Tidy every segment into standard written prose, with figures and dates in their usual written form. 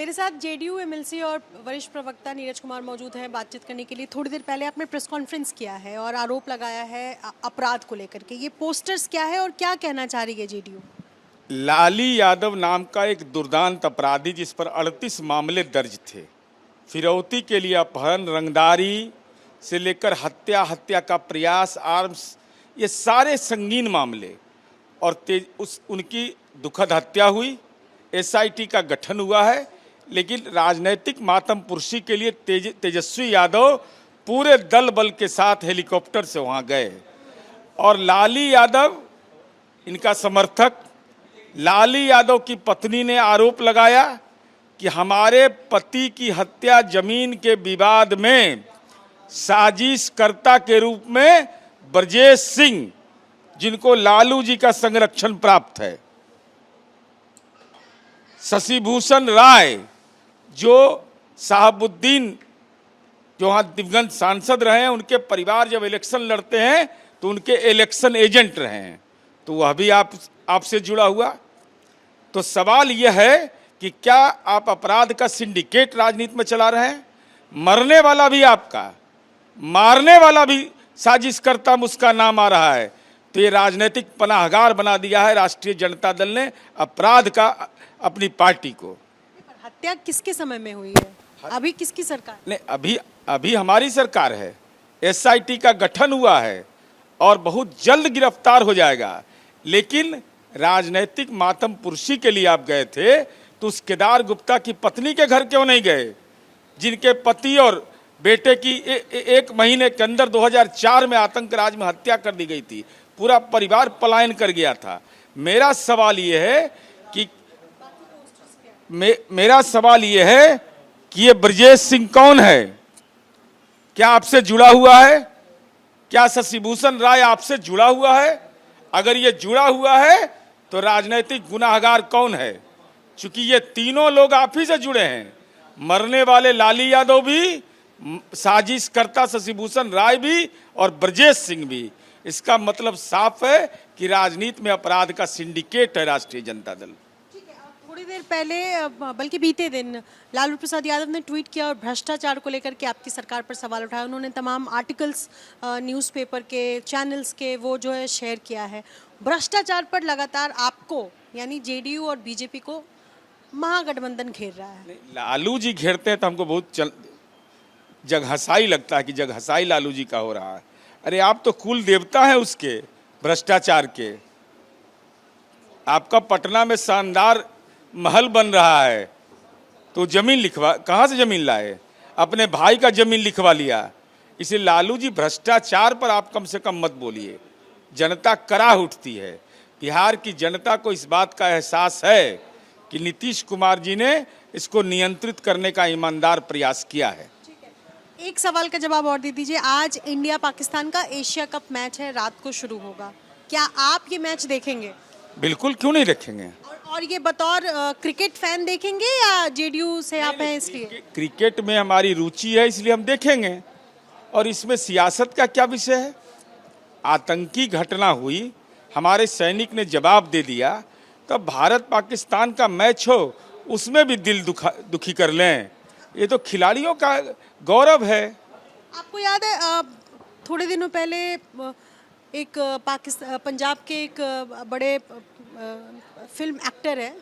मेरे साथ JDU MLC और वरिष्ठ प्रवक्ता नीरज कुमार मौजूद हैं बातचीत करने के लिए। थोड़ी देर पहले आपने प्रेस कॉन्फ्रेंस किया है और आरोप लगाया है अपराध को लेकर के। ये पोस्टर्स क्या है और क्या कहना चाह रही है जेडीयू? लाली यादव नाम का एक दुर्दांत अपराधी जिस पर 38 मामले दर्ज थे, फिरौती के लिए अपहरण, रंगदारी से लेकर हत्या का प्रयास, आर्म्स, ये सारे संगीन मामले। और उनकी दुखद हत्या हुई, एसआईटी का गठन हुआ है, लेकिन राजनीतिक मातमपुर्षी के लिए तेजस्वी यादव पूरे दल बल के साथ हेलीकॉप्टर से वहां गए। और लाली यादव, इनका समर्थक लाली यादव की पत्नी ने आरोप लगाया कि हमारे पति की हत्या जमीन के विवाद में साजिशकर्ता के रूप में ब्रजेश सिंह, जिनको लालू जी का संरक्षण प्राप्त है, शशिभूषण राय जो साहबुद्दीन, जो वहाँ दिवंगत सांसद रहे हैं, उनके परिवार जब इलेक्शन लड़ते हैं तो उनके इलेक्शन एजेंट रहे हैं, तो वह भी आपसे जुड़ा हुआ। तो सवाल यह है कि क्या आप अपराध का सिंडिकेट राजनीति में चला रहे हैं? मरने वाला भी आपका, मारने वाला भी साजिशकर्ता मुझका नाम आ रहा है। तो ये राजनीतिक पनाहगार बना दिया है राष्ट्रीय जनता दल ने अपराध का अपनी पार्टी को। हत्या किसके समय में हुई है? अभी किसकी सरकार? नहीं, अभी हमारी सरकार है। एसआईटी का गठन हुआ है और बहुत जल्द गिरफ्तार हो जाएगा। लेकिन राजनीतिक मातमपुर्षी के लिए आप गए थे तो उस केदार गुप्ता की पत्नी के घर क्यों नहीं गए, जिनके पति और बेटे की एक महीने के अंदर 2004 में आतंक राज में हत्या कर दी गई थी, पूरा परिवार पलायन कर गया था। मेरा सवाल ये है कि ये ब्रजेश सिंह कौन है? क्या आपसे जुड़ा हुआ है? क्या शशिभूषण राय आपसे जुड़ा हुआ है? अगर ये जुड़ा हुआ है तो राजनीतिक गुनाहगार कौन है? क्योंकि ये तीनों लोग आप ही से जुड़े हैं। मरने वाले लाली यादव भी, साजिशकर्ता शशिभूषण राय भी और ब्रजेश सिंह भी। इसका मतलब साफ है कि राजनीति में अपराध का सिंडिकेट है राष्ट्रीय जनता दल। थोड़ी देर पहले, बल्कि बीते दिन, लालू प्रसाद यादव ने ट्वीट किया और भ्रष्टाचार को लेकर के आपकी सरकार पर सवाल उठाया। उन्होंने तमाम आर्टिकल्स न्यूज़पेपर के, चैनल्स के, वो जो है शेयर किया है। भ्रष्टाचार पर लगातार आपको, यानी जेडीयू और बीजेपी को महागठबंधन घेर रहा है। लालू जी घेरते हैं तो हमको बहुत जगहसाई लगता है कि जगहसाई लालू जी का हो रहा है। अरे आप तो कुल देवता हैं उसके, भ्रष्टाचार के। आपका पटना में शानदार महल बन रहा है तो जमीन कहाँ से जमीन लाए? अपने भाई का जमीन लिखवा लिया। इसे लालू जी, भ्रष्टाचार पर आप कम से कम मत बोलिए, जनता कराह उठती है। बिहार की जनता को इस बात का एहसास है कि नीतीश कुमार जी ने इसको नियंत्रित करने का ईमानदार प्रयास किया है। एक सवाल का जवाब और दे दीजिए। आज इंडिया पाकिस्तान का एशिया कप मैच है, रात को शुरू होगा। क्या आप ये मैच देखेंगे? बिल्कुल, क्यों नहीं देखेंगे। और ये बतौर क्रिकेट फैन देखेंगे या जेडीयू से आप हैं इसलिए? क्रिकेट में हमारी रुचि है इसलिए हम देखेंगे। और इसमें सियासत का क्या विषय है? आतंकी घटना हुई, हमारे सैनिक ने जवाब दे दिया, तब भारत पाकिस्तान का मैच हो उसमें भी दिल दुखी कर लें, ये तो खिलाड़ियों का गौरव है। आपको याद है थोड़े दिनों पहले एक पंजाब के एक बड़े फिल्म एक्टर है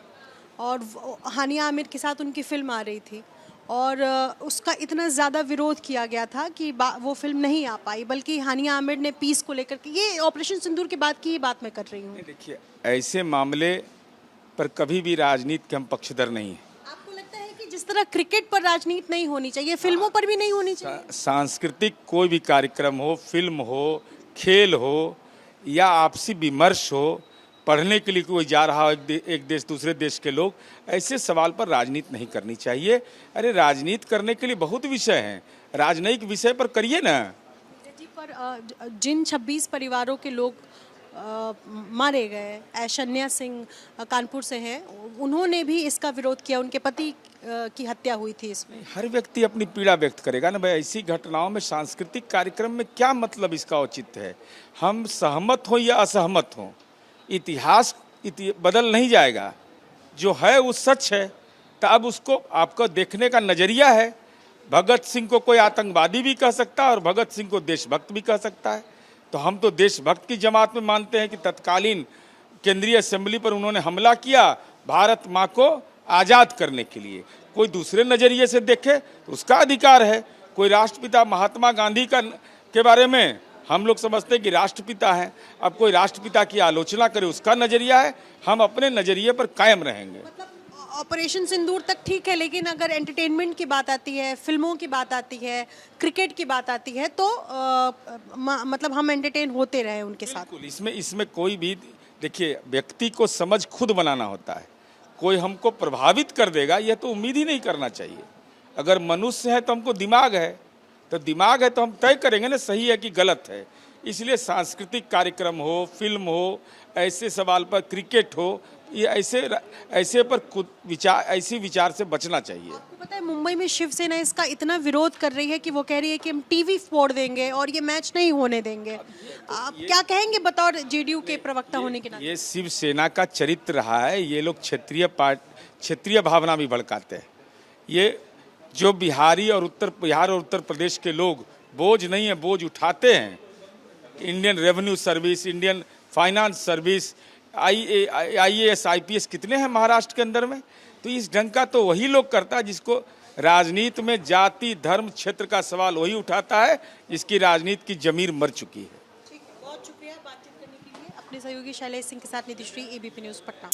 और हानिया आमिर के साथ उनकी फिल्म आ रही थी और उसका इतना ज़्यादा विरोध किया गया था कि वो फिल्म नहीं आ पाई, बल्कि हानिया आमिर ने पीस को लेकर के, ये ऑपरेशन सिंदूर के बाद की बात मैं कर रही हूँ। देखिए, ऐसे मामले पर कभी भी राजनीति के हम पक्षधर नहीं हैं। आपको लगता है कि जिस तरह क्रिकेट पर राजनीति नहीं होनी चाहिए, फिल्मों पर भी नहीं होनी चाहिए? सांस्कृतिक कोई भी कार्यक्रम हो, फिल्म हो, खेल हो या आपसी विमर्श हो, पढ़ने के लिए कोई जा रहा हो एक देश दूसरे देश के लोग, ऐसे सवाल पर राजनीति नहीं करनी चाहिए। अरे राजनीति करने के लिए बहुत विषय हैं, राजनयिक विषय पर करिए ना। जी, पर जिन 26 परिवारों के लोग मारे गए, ऐशन्या सिंह कानपुर से हैं, उन्होंने भी इसका विरोध किया। उनके पति की हत्या हुई थी। इसमें हर व्यक्ति अपनी पीड़ा व्यक्त करेगा ना भाई। ऐसी घटनाओं में सांस्कृतिक कार्यक्रम में क्या मतलब इसका औचित्य है? हम सहमत हों या असहमत हों, इतिहास बदल नहीं जाएगा। जो है वो सच है। तो अब उसको आपको देखने का नज़रिया है। भगत सिंह को कोई आतंकवादी भी कह सकता है और भगत सिंह को देशभक्त भी कह सकता है। तो हम तो देशभक्त की जमात में मानते हैं कि तत्कालीन केंद्रीय असेंबली पर उन्होंने हमला किया भारत माँ को आज़ाद करने के लिए। कोई दूसरे नज़रिए से देखे तो उसका अधिकार है। कोई राष्ट्रपिता महात्मा गांधी के बारे में हम लोग समझते हैं कि राष्ट्रपिता हैं, अब कोई राष्ट्रपिता की आलोचना करे उसका नज़रिया है। हम अपने नज़रिए पर कायम रहेंगे। ऑपरेशन सिंदूर तक ठीक है, लेकिन अगर एंटरटेनमेंट की बात आती है, फिल्मों की बात आती है, क्रिकेट की बात आती है, तो मतलब हम एंटरटेन होते रहे उनके साथ। बिल्कुल, इसमें कोई भी देखिए, व्यक्ति को समझ खुद बनाना होता है। कोई हमको प्रभावित कर देगा यह तो उम्मीद ही नहीं करना चाहिए। अगर मनुष्य है तो हमको दिमाग है, तो दिमाग है तो हम तय करेंगे ना सही है कि गलत है। इसलिए सांस्कृतिक कार्यक्रम हो, फिल्म हो, ऐसे सवाल पर, क्रिकेट हो, ये ऐसे पर ऐसी विचार से बचना चाहिए। आपको पता है मुंबई में शिवसेना इसका इतना विरोध कर रही है कि वो कह रही है कि हम टीवी फोड़ देंगे और ये मैच नहीं होने देंगे। आप क्या कहेंगे बतौर जेडीयू के प्रवक्ता होने के नाते? ये शिवसेना का चरित्र रहा है। ये लोग क्षेत्रीय भावना भी भड़काते हैं। ये जो बिहार और उत्तर प्रदेश के लोग बोझ नहीं है, बोझ उठाते हैं। Indian revenue service, Indian finance service, IAS IPS कितने हैं महाराष्ट्र के अंदर में। तो इस ढंग का तो वही लोग करता है जिसको राजनीति में जाति धर्म क्षेत्र का सवाल वही उठाता है जिसकी राजनीति की जमीर मर चुकी है। ठीक है, बहुत शुक्रिया बातचीत करने के लिए। अपने सहयोगी शैलेश सिंह के साथ निधिश्री, ABP न्यूज़ पटना।